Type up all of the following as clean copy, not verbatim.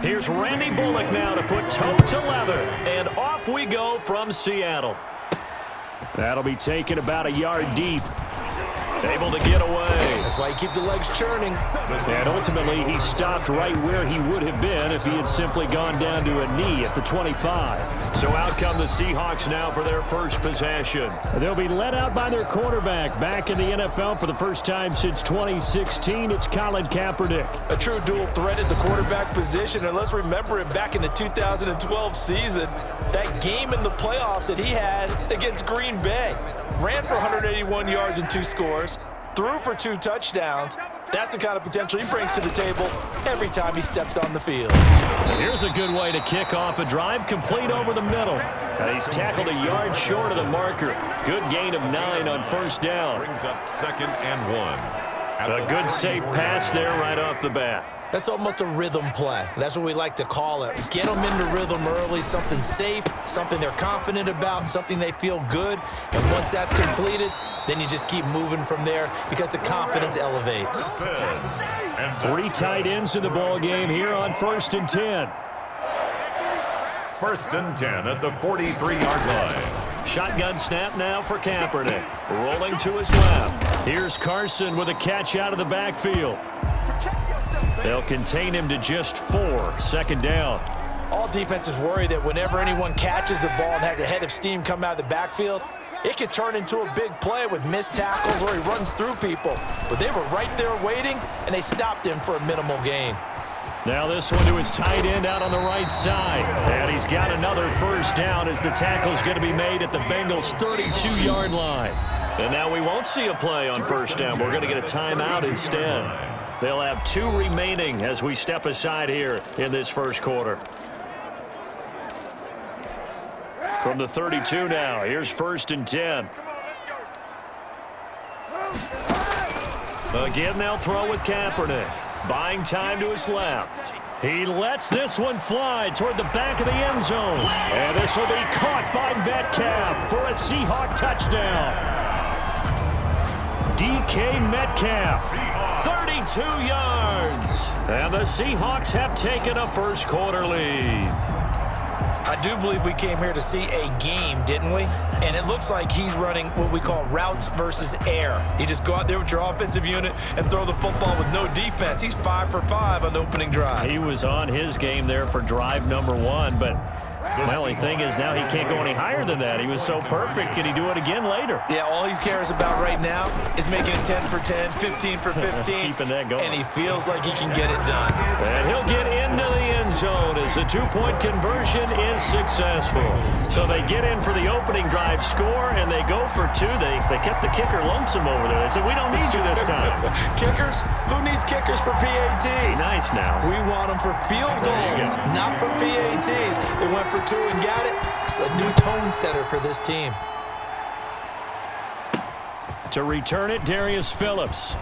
Here's Randy Bullock now to put toe to leather. And off we go from Seattle. That'll be taken about a yard deep. Able to get away. That's why you keep the legs churning. And ultimately, he stopped right where he would have been if he had simply gone down to a knee at the 25. So out come the Seahawks now for their first possession. They'll be led out by their quarterback. Back in the NFL for the first time since 2016, it's Colin Keapernick. A true dual threat at the quarterback position. And let's remember it back in the 2012 season. That game in the playoffs that he had against Green Bay. Ran for 181 yards and 2 scores. Threw for 2 touchdowns. That's the kind of potential he brings to the table every time he steps on the field. Here's a good way to kick off a drive, complete over the middle. And he's tackled a yard short of the marker. Good gain of 9 on first down. Brings up 2nd and 1. A good safe pass there right off the bat. That's almost a rhythm play. That's what we like to call it. Get them into rhythm early, something safe, something they're confident about, something they feel good. And once that's completed, then you just keep moving from there because the confidence elevates. 3 tight ends in the ball game here on 1st and 10. 1st and 10 at the 43-yard line. Shotgun snap now for Keapernick. Rolling to his left. Here's Carson with a catch out of the backfield. They'll contain him to just 4. 2nd down. All defenses worry that whenever anyone catches the ball and has a head of steam come out of the backfield, it could turn into a big play with missed tackles or he runs through people. But they were right there waiting, and they stopped him for a minimal gain. Now this one to his tight end out on the right side. And he's got another first down as the tackle's going to be made at the Bengals' 32-yard line. And now we won't see a play on first down. We're going to get a timeout instead. They'll have 2 remaining as we step aside here in this first quarter. From the 32 now, here's 1st and 10. Again, they'll throw with Keapernick. Buying time to his left. He lets this one fly toward the back of the end zone. And this will be caught by Metcalf for a Seahawk touchdown. DK Metcalf, 32 yards. And the Seahawks have taken a first quarter lead. I do believe we came here to see a game, didn't we? And it looks like he's running what we call routes versus air. You just go out there with your offensive unit and throw the football with no defense. He's 5 for 5 on the opening drive. He was on his game there for drive number 1, but my only thing is now he can't go any higher than that. He was so perfect. Can he do it again later? Yeah, all he cares about right now is making it 10 for 10, 15 for 15. Keeping that going. And he feels like he can get it done. And he'll get into the end zone as the 2-point conversion is successful. So they get in for the opening drive score, and they go for 2. They kept the kicker lonesome over there. They said, we don't need you this time. Kickers? Who needs kickers for PATs? Nice now. We want them for field goals, not for PATs. They went for 2 and got it. It's a new tone setter for this team. To return it, Darius Phillips.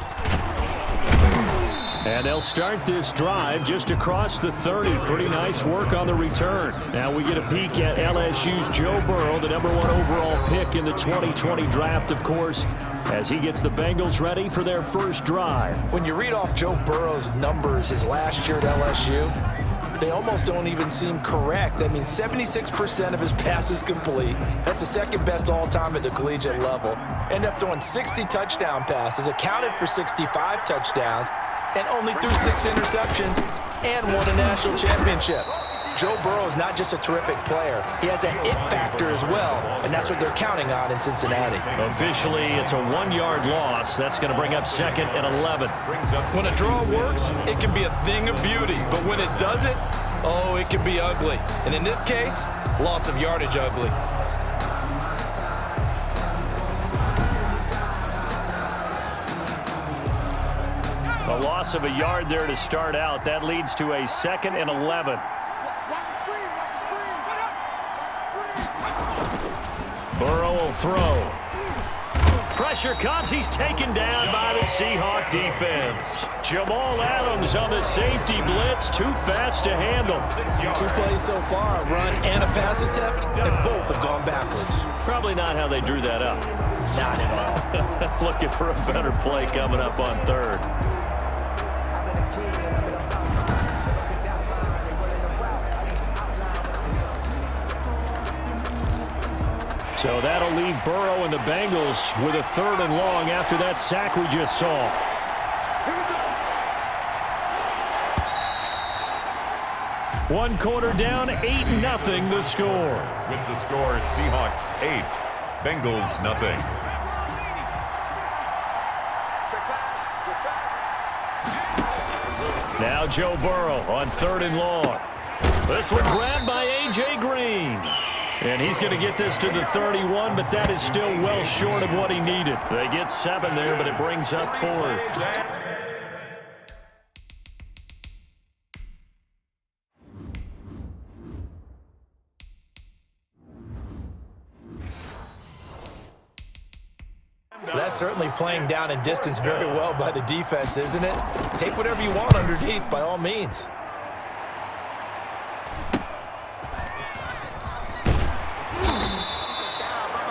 And they'll start this drive just across the 30. Pretty nice work on the return. Now we get a peek at LSU's Joe Burrow, the #1 overall pick in the 2020 draft, of course, as he gets the Bengals ready for their first drive. When you read off Joe Burrow's numbers his last year at LSU, they almost don't even seem correct. I mean, 76% of his passes complete. That's the 2nd best all-time at the collegiate level. Ended up throwing 60 touchdown passes, accounted for 65 touchdowns, and only threw 6 interceptions and won a national championship. Joe Burrow is not just a terrific player. He has an it factor as well, and that's what they're counting on in Cincinnati. Officially, it's a 1-yard loss. That's going to bring up 2nd and 11. When a draw works, it can be a thing of beauty, but when it doesn't, oh, it can be ugly. And in this case, loss of yardage ugly. A loss of a yard there to start out. That leads to a 2nd and 11. Burrow will throw. Pressure comes. He's taken down by the Seahawk defense. Jamal Adams on the safety blitz. Too fast to handle. 2 plays so far, a run and a pass attempt, and both have gone backwards. Probably not how they drew that up. Not at all. Looking for a better play coming up on 3rd. that'll leave Burrow and the Bengals with a 3rd and long after that sack we just saw. One quarter down, 8-0 the score. With the score, Seahawks 8, Bengals nothing. Now Joe Burrow on 3rd and long. This one grabbed by A.J. Green. And he's going to get this to the 31, but that is still well short of what he needed. They get 7 there, but it brings up 4th. That's certainly playing down and distance very well by the defense, isn't it? Take whatever you want underneath, by all means.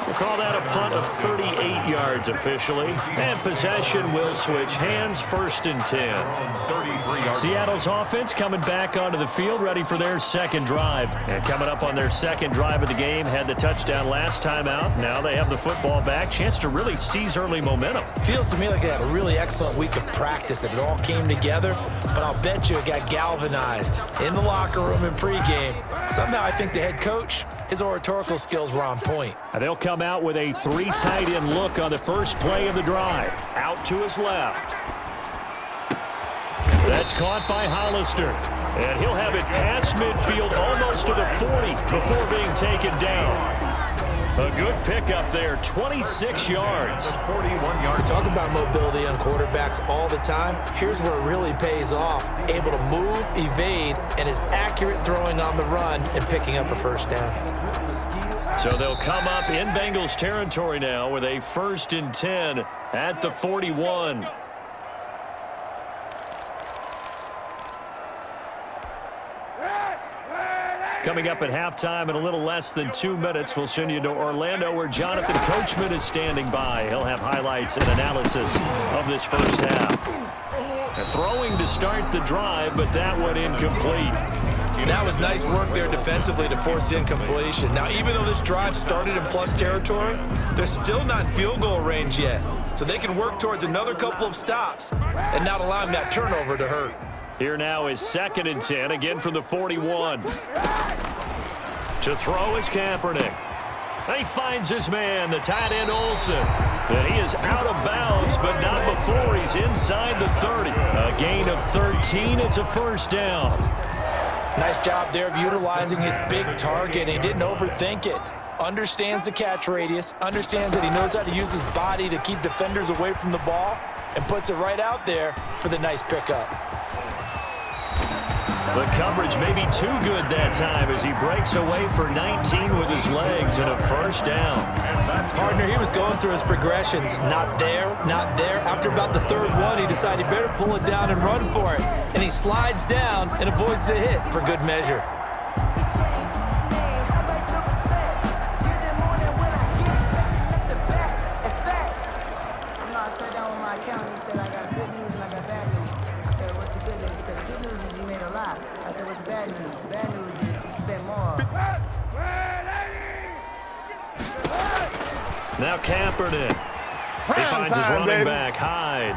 We'll call that a punt of 38 yards officially. And possession will switch hands, 1st and 10. Seattle's offense coming back onto the field, ready for their 2nd drive. And coming up on their 2nd drive of the game, had the touchdown last time out. Now they have the football back. Chance to really seize early momentum. Feels to me like they had a really excellent week of practice, that it all came together. But I'll bet you it got galvanized in the locker room in pregame. Somehow I think the head coach, his oratorical skills were on point. They'll come out with a 3 tight end look on the first play of the drive. Out to his left. That's caught by Hollister. And he'll have it past midfield almost to the 40 before being taken down. A good pickup there, 26 yards. 41 yards. We talk about mobility on quarterbacks all the time. Here's where it really pays off. Able to move, evade, and is accurate throwing on the run and picking up a 1st down. So they'll come up in Bengals territory now with a 1st and 10 at the 41. Coming up at halftime in a little less than 2 minutes, we'll send you to Orlando where Jonathan Coachman is standing by. He'll have highlights and analysis of this first half. Throwing to start the drive, but that one incomplete. That was nice work there defensively to force the incompletion. Now, even though this drive started in plus territory, they're still not in field goal range yet. So they can work towards another couple of stops and not allowing that turnover to hurt. Here now is 2nd and 10, again from the 41. To throw is Keapernick. He finds his man, the tight end Olsen. And he is out of bounds, but not before he's inside the 30. A gain of 13, it's a 1st down. Nice job there of utilizing his big target. He didn't overthink it. Understands the catch radius, understands that he knows how to use his body to keep defenders away from the ball, and puts it right out there for the nice pickup. The coverage may be too good that time as he breaks away for 19 with his legs and a 1st down. Partner, he was going through his progressions. Not there, not there. After about the 3rd one, he decided he better pull it down and run for it. And he slides down and avoids the hit for good measure. Now Keapernick. He finds his running back, Hyde.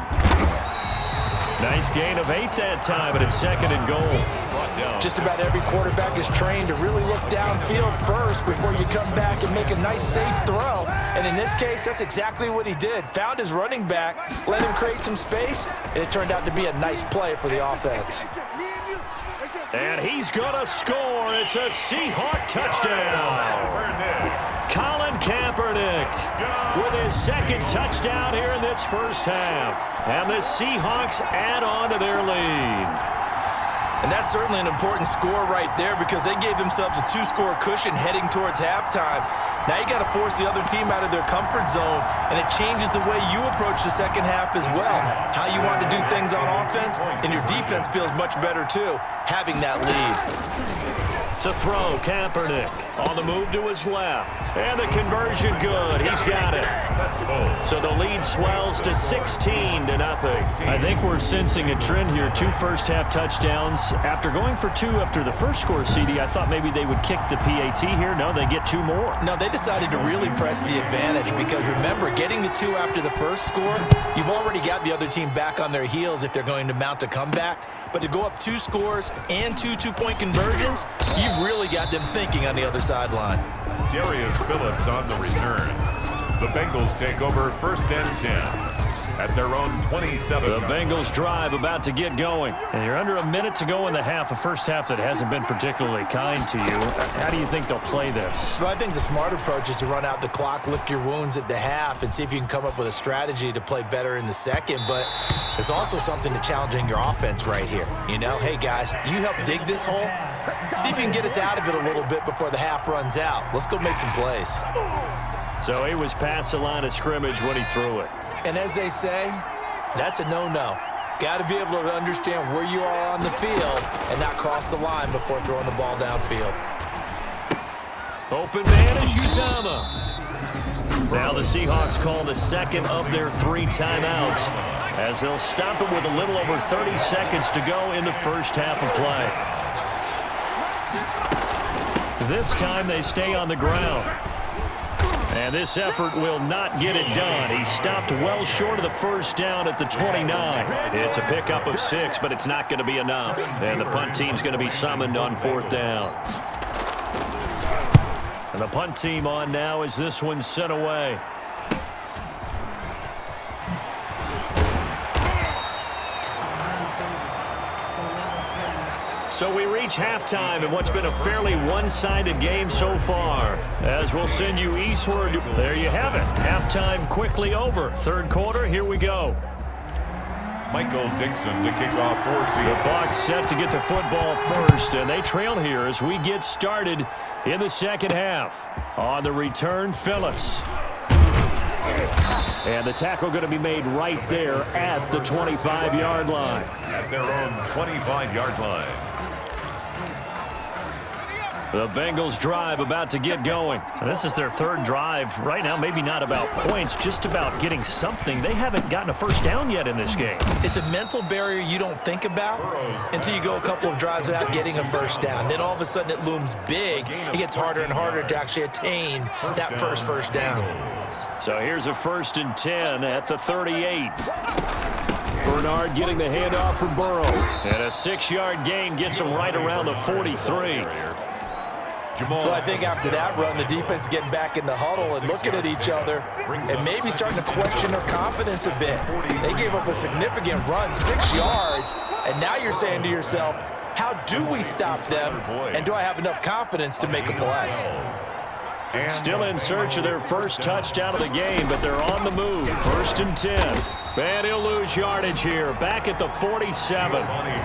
Nice gain of 8 that time, but it's 2nd and goal. Just about every quarterback is trained to really look downfield first before you come back and make a nice, safe throw. And in this case, that's exactly what he did. Found his running back, let him create some space, and it turned out to be a nice play for the offense. And he's going to score. It's a Seahawk touchdown. Colin Keapernick with his 2nd touchdown here in this first half. And the Seahawks add on to their lead. And that's certainly an important score right there because they gave themselves a 2-score cushion heading towards halftime. Now you got to force the other team out of their comfort zone, and it changes the way you approach the second half as well. How you want to do things on offense, and your defense feels much better too, having that lead. To throw, Keapernick on the move to his left. And the conversion good. He's got it. So the lead swells to 16-0. I think we're sensing a trend here. 2 first-half touchdowns. After going for 2 after the first score, CD, I thought maybe they would kick the PAT here. No, they get 2 more. No, they decided to really press the advantage because, remember, getting the 2 after the first score, you've already got the other team back on their heels if they're going to mount a comeback. But to go up 2 scores and 2 two-point conversions, you've really got them thinking on the other sideline. Darius Phillips on the return. The Bengals take over 1st and 10 at their own 27. The Bengals drive about to get going. And you're under a minute to go in the half, a first half that hasn't been particularly kind to you. How do you think they'll play this? Well, I think the smart approach is to run out the clock, lick your wounds at the half, and see if you can come up with a strategy to play better in the second. But there's also something to challenging your offense right here. You know, hey, guys, you help dig this hole. See if you can get us out of it a little bit before the half runs out. Let's go make some plays. So he was past the line of scrimmage when he threw it. And as they say, that's a no-no. Got to be able to understand where you are on the field and not cross the line before throwing the ball downfield. Open man is Uzomah. Now the Seahawks call the second of their 3 timeouts as they'll stop it with a little over 30 seconds to go in the first half of play. This time they stay on the ground. And this effort will not get it done. He stopped well short of the first down at the 29. It's a pickup of 6, but it's not going to be enough. And the punt team's going to be summoned on 4th down. And the punt team on now as this one's sent away. So we reach halftime in what's been a fairly one-sided game so far. As we'll send you eastward. There you have it. Halftime quickly over. 3rd quarter, here we go. Michael Dixon to kick off for Seattle. The Bucs set to get the football first, and they trail here as we get started in the second half. On the return, Phillips. And the tackle going to be made right there at the 25-yard line. At their own 25-yard line. The Bengals drive about to get going. This is their 3rd drive. Right now, maybe not about points, just about getting something. They haven't gotten a first down yet in this game. It's a mental barrier you don't think about until you go a couple of drives without getting a first down. Then all of a sudden it looms big. It gets harder and harder to actually attain that first down. So here's a 1st and 10 at the 38. Bernard getting the handoff for Burrow. And a 6-yard gain gets him right around the 43. Well, I think after that run, the defense is getting back in the huddle and looking at each other and maybe starting to question their confidence a bit. They gave up a significant run, 6 yards, and now you're saying to yourself, how do we stop them, and do I have enough confidence to make a play? Still in search of their first touchdown of the game, but they're on the move. 1st and 10. And he'll lose yardage here. Back at the 47.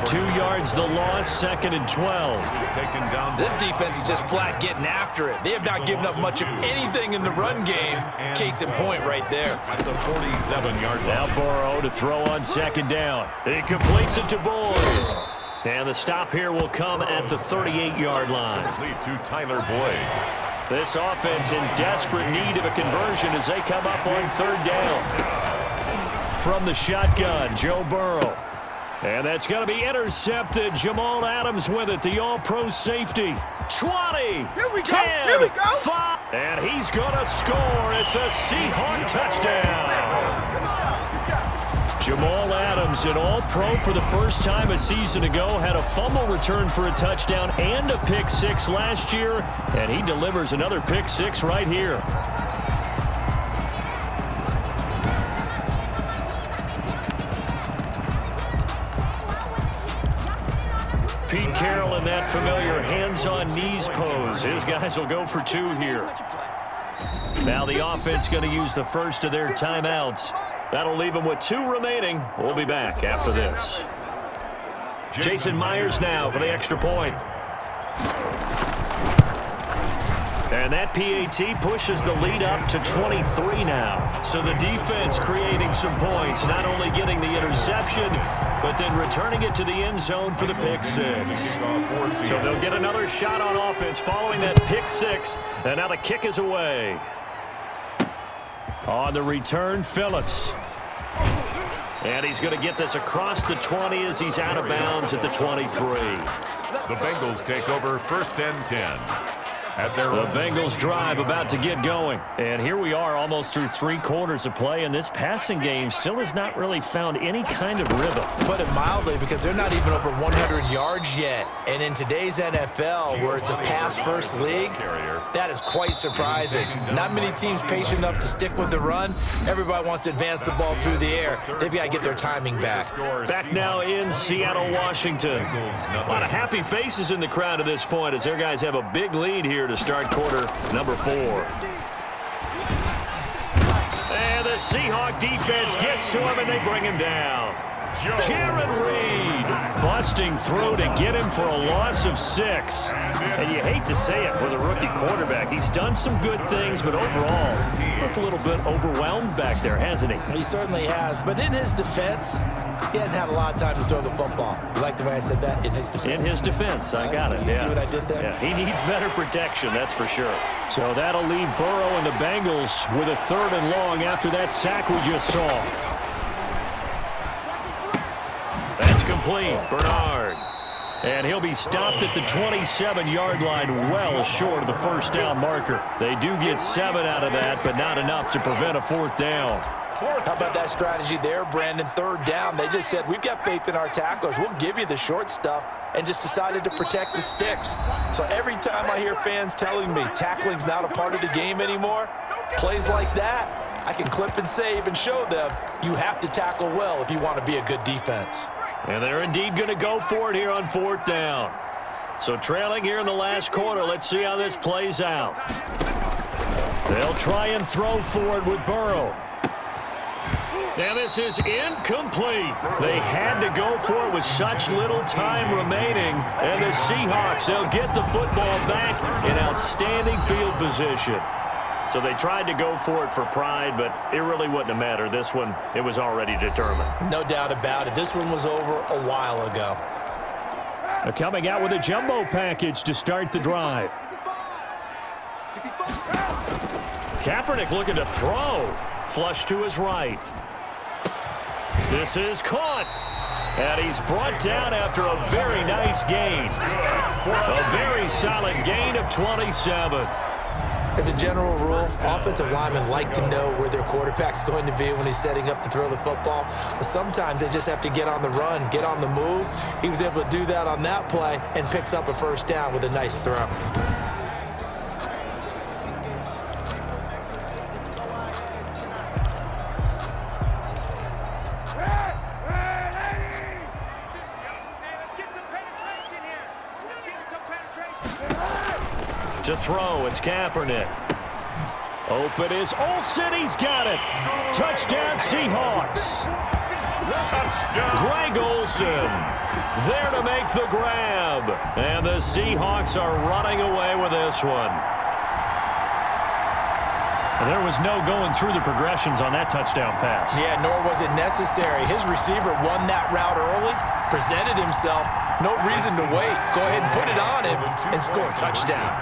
2 yards the loss, 2nd and 12. This defense is just flat getting after it. They have not given up much of anything in the run game. Case in point right there. At the 47-yard line. Now Burrow to throw on 2nd down. He completes it to Boyd. And the stop here will come at the 38-yard line. Lead to Tyler Boyd. This offense in desperate need of a conversion as they come up on 3rd down. From the shotgun, Joe Burrow. And that's going to be intercepted. Jamal Adams with it, the all-pro safety. 20, 10, 5, and he's going to score. It's a Seahawk touchdown. Jamal Adams, an all-pro for the first time a season ago, had a fumble return for a touchdown and a pick-6 last year, and he delivers another pick-6 right here. Pete Carroll in that familiar hands-on-knees pose. His guys will go for 2 here. Now the offense going to use the first of their timeouts. That'll leave them with 2 remaining. We'll be back after this. Jason Myers now for the extra point. And that PAT pushes the lead up to 23 now. So the defense creating some points, not only getting the interception, but then returning it to the end zone for the pick-6. So they'll get another shot on offense following that pick-6, and now the kick is away. On the return, Phillips. And he's going to get this across the 20 as he's out of bounds at the 23. The Bengals take over 1st and 10. at their The own. Bengals drive about to get going. And here we are almost through 3 quarters of play, and this passing game still has not really found any kind of rhythm. Put it mildly, because they're not even over 100 yards yet. And in today's NFL, where it's a pass-first league, that is quite surprising. Not many teams patient enough to stick with the run. Everybody wants to advance the ball through the air. They've got to get their timing back. Back now in Seattle, Washington. A lot of happy faces in the crowd at this point as their guys have a big lead here to start quarter number 4. And the Seahawks defense gets to him, and they bring him down. Jared Reed busting through to get him for a loss of 6. And you hate to say it with a rookie quarterback. He's done some good things, but overall, looked a little bit overwhelmed back there, hasn't he? He certainly has. But in his defense, he hadn't had a lot of time to throw the football. You like the way I said that? In his defense. In his defense, I got it. You see what I did there? Yeah, he needs better protection, that's for sure. So that'll leave Burrow and the Bengals with a 3rd and long after that sack we just saw. That's complete. Bernard. And he'll be stopped at the 27-yard line, well short of the first down marker. They do get 7 out of that, but not enough to prevent a 4th down. How about that strategy there, Brandon? 3rd down. They just said, we've got faith in our tacklers. We'll give you the short stuff, and just decided to protect the sticks. So every time I hear fans telling me tackling's not a part of the game anymore, plays like that, I can clip and save and show them you have to tackle well if you want to be a good defense. And they're indeed going to go for it here on 4th down. So trailing here in the last quarter, let's see how this plays out. They'll try and throw forward with Burrow. And this is incomplete. They had to go for it with such little time remaining. And the Seahawks, they'll get the football back in outstanding field position. So they tried to go for it for pride, but it really wouldn't have mattered. This one, it was already determined. No doubt about it. This one was over a while ago. They're coming out with a jumbo package to start the drive. Kaepernick looking to throw. Flush to his right. This is caught. And he's brought down after a very nice gain. A very solid gain of 27. As a general rule, offensive linemen like to know where their quarterback's going to be when he's setting up to throw the football. But sometimes they just have to get on the run, get on the move. He was able to do that on that play and picks up a 1st down with a nice throw. To throw, it's Kaepernick. Open is Olsen, he's got it. Touchdown Seahawks. Greg Olsen there to make the grab. And the Seahawks are running away with this one. And there was no going through the progressions on that touchdown pass. Yeah, nor was it necessary. His receiver won that route early, presented himself. No reason to wait. Go ahead and put it on him and score a touchdown.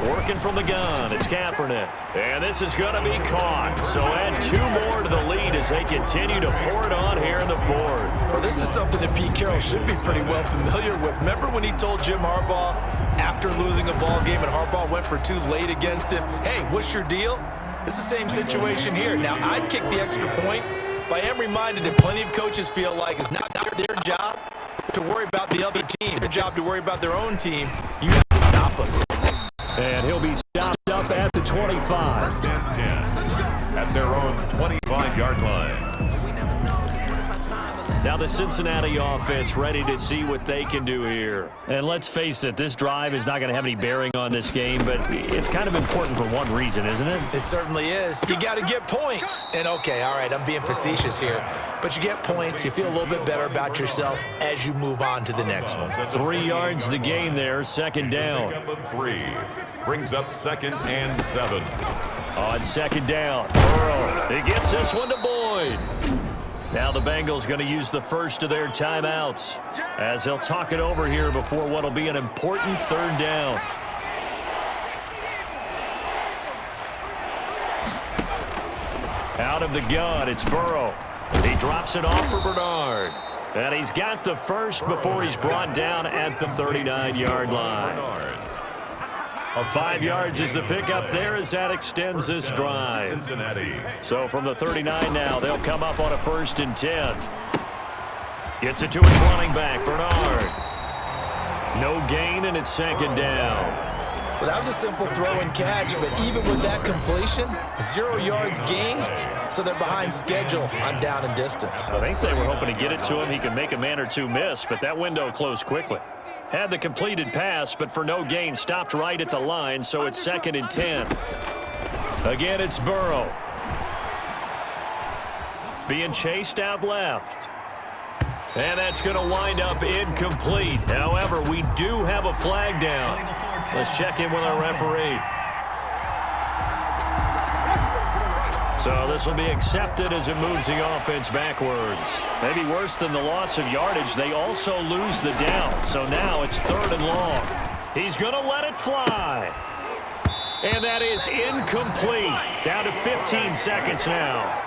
Working from the gun, it's Kaepernick. And this is going to be caught. So add 2 more to the lead as they continue to pour it on here in the 4th. Well, this is something that Pete Carroll should be pretty well familiar with. Remember when he told Jim Harbaugh after losing a ball game and Harbaugh went for 2 late against him, hey, what's your deal? It's the same situation here. Now, I'd kick the extra point, but I am reminded that plenty of coaches feel like it's not their job to worry about the other team. It's their job to worry about their own team. You have to stop us. And he'll be stopped up at the 25. 1st and 10 at their own 25-yard line. Now the Cincinnati offense ready to see what they can do here. And let's face it, this drive is not going to have any bearing on this game, but it's kind of important for one reason, isn't it? It certainly is. You got to get points. And okay, all right, I'm being facetious here, but you get points. You feel a little bit better about yourself as you move on to the next one. 3 yards the gain there, 2nd down. Pickup of 3 brings up 2nd and 7. On 2nd down, Burrow. He gets this one to Boyd. Now the Bengals going to use the first of their timeouts as they'll talk it over here before what will be an important 3rd down. Out of the gun, it's Burrow. He drops it off for Bernard. And he's got the first before he's brought down at the 39-yard line. 5 yards is the pickup there as that extends this drive. So from the 39 now, they'll come up on a 1st and 10. Gets it to his running back, Bernard. No gain, and it's 2nd down. Well, that was a simple throw and catch, but even with that completion, 0 yards gained, so they're behind schedule on down and distance. I think they were hoping to get it to him. He could make a man or two miss, but that window closed quickly. Had the completed pass, but for no gain, stopped right at the line, so it's 2nd and 10. Again, it's Burrow. Being chased out left. And that's going to wind up incomplete. However, we do have a flag down. Let's check in with our referee. So this will be accepted as it moves the offense backwards. Maybe worse than the loss of yardage, they also lose the down. So now it's 3rd and long. He's going to let it fly. And that is incomplete. Down to 15 seconds now.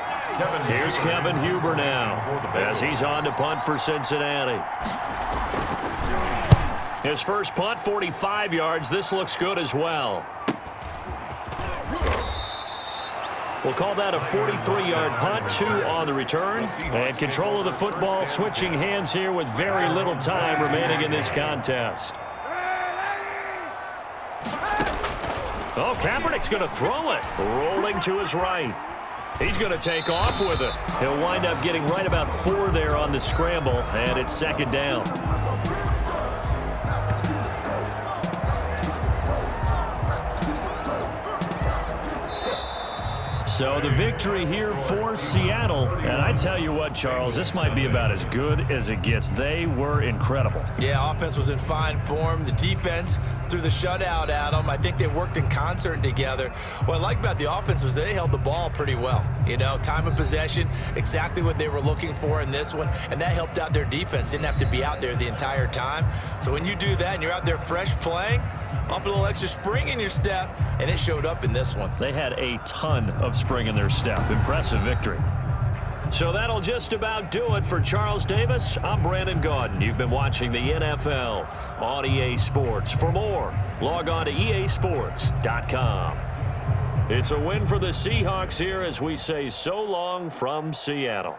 Here's Kevin Huber now as he's on to punt for Cincinnati. His first punt, 45 yards. This looks good as well. We'll call that a 43-yard punt, 2 on the return. And control of the football, switching hands here with very little time remaining in this contest. Oh, Kaepernick's going to throw it. Rolling to his right. He's going to take off with it. He'll wind up getting right about 4 there on the scramble, and it's 2nd down. So the victory here for Seattle. And I tell you what, Charles, this might be about as good as it gets. They were incredible. Yeah, offense was in fine form. The defense threw the shutout at them. I think they worked in concert together. What I like about the offense was they held the ball pretty well. You know, time of possession, exactly what they were looking for in this one. And that helped out their defense. Didn't have to be out there the entire time. So when you do that and you're out there fresh playing, off a little extra spring in your step, and it showed up in this one. They had a ton of spring in their step. Impressive victory. So that'll just about do it for Charles Davis. I'm Brandon Gaudin. You've been watching the NFL on EA Sports. For more, log on to easports.com. It's a win for the Seahawks here as we say so long from Seattle.